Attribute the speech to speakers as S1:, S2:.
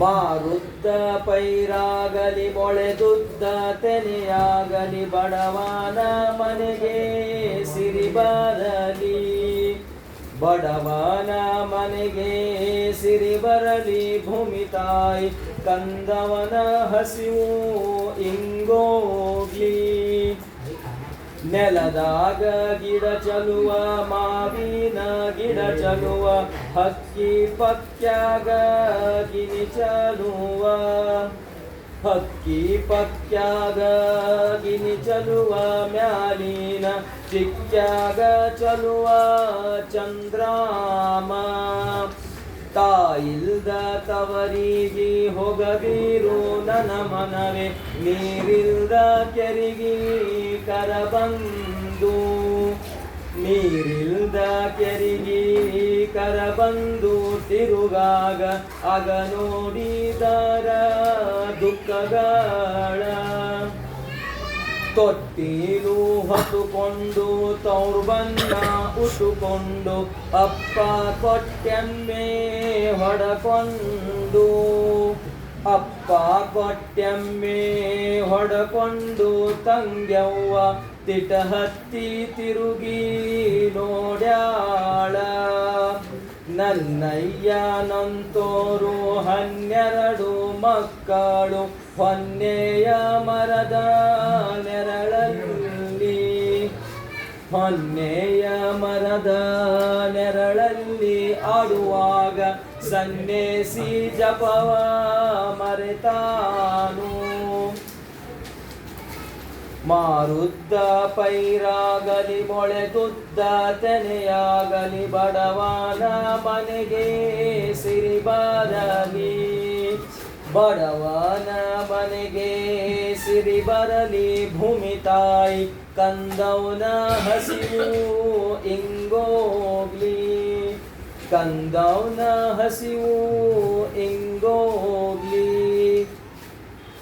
S1: ಮಾರುದ್ದ ಪೈರಾಗಲಿ ಮೊಳೆದುದ್ದ ತೆನೆಯಾಗಲಿ ಬಡವನ ಮನೆಗೆ ಸಿರಿ ಬರಲಿ, ಬಡವನ ಮನೆಗೆ ಸಿರಿ ಬರಲಿ ಭೂಮಿ ತಾಯಿ ಕಂದವನ ಹಸಿವು ಇಂಗೋಗ್ಲಿ. ನೆಲದಾಗ ಗಿಡ ಚಲುವ ಮಾವಿನ ಗಿಡ ಚಲುವ ಹಕ್ಕಿ ಪಕ್ಯಾಗ ಗಿನಿ ಚಲುವ, ಹಕ್ಕಿ ಪಕ್ಯಾಗ ಗಿನಿ ಚಲುವ ಮ್ಯಾಲಿನ ಚಿಕ್ಕ್ಯಾಗ ಚಲುವ ಚಂದ್ರಾಮ. ತಾಯಿಲ್ದ ತವರಿಗೆ ಹೋಗದಿರು ನನ್ನ ಮನವೇ, ನೀರಿಲ್ದ ಕೆರಿಗೆ ಕರಬಂದು, ನೀರಿಲ್ದ ಕೆರಿಗೆ ಕರಬಂದು ತಿರುಗಾಗ ಆಗ ನೋಡಿದರ ದುಃಖಗಳ. ತೊಟ್ಟಿಲು ಹೊತ್ತುಕೊಂಡು ತೌರು ಬಣ್ಣ ಉಟ್ಟುಕೊಂಡು ಅಪ್ಪ ಕೊಟ್ಟೆಮ್ಮೆ ಹೊಡಕೊಂಡು, ಅಪ್ಪ ಕೊಟ್ಟೆಮ್ಮೆ ಹೊಡಕೊಂಡು ತಂಗ್ಯವ್ವ ತಿಟ ಹತ್ತಿ ತಿರುಗಿ ನೋಡ್ಯಾಳ. ನನ್ನಯ್ಯ ನಂತೋರು 12 ಮಕ್ಕಳು ಹೊನ್ನೆಯ ಮರದ ನೆರಳಲ್ಲಿ, ಹೊನ್ನೆಯ ಮರದ ನೆರಳಲ್ಲಿ ಆಡುವಾಗ ಸನ್ನೇಸಿ ಜಪವ ಮರೆತಾನು. ಮಾರುದ್ದ ಪೈರಾಗಲಿ ಮೊಳೆದುದ್ದ ತೆನೆಯಾಗಲಿ ಬಡವನ ಮನೆಗೆ ಸಿರಿ ಬರಲಿ, ಬಡವನ ಮನೆಗೆ ಸಿರಿ ಬರಲಿ ಭೂಮಿ ತಾಯಿ ಕಂದವನ ಹಸಿವು ಇಂಗೋಗ್ಲಿ, ಕಂದವನ ಹಸಿವು ಇಂಗೋಗ್ಲಿ.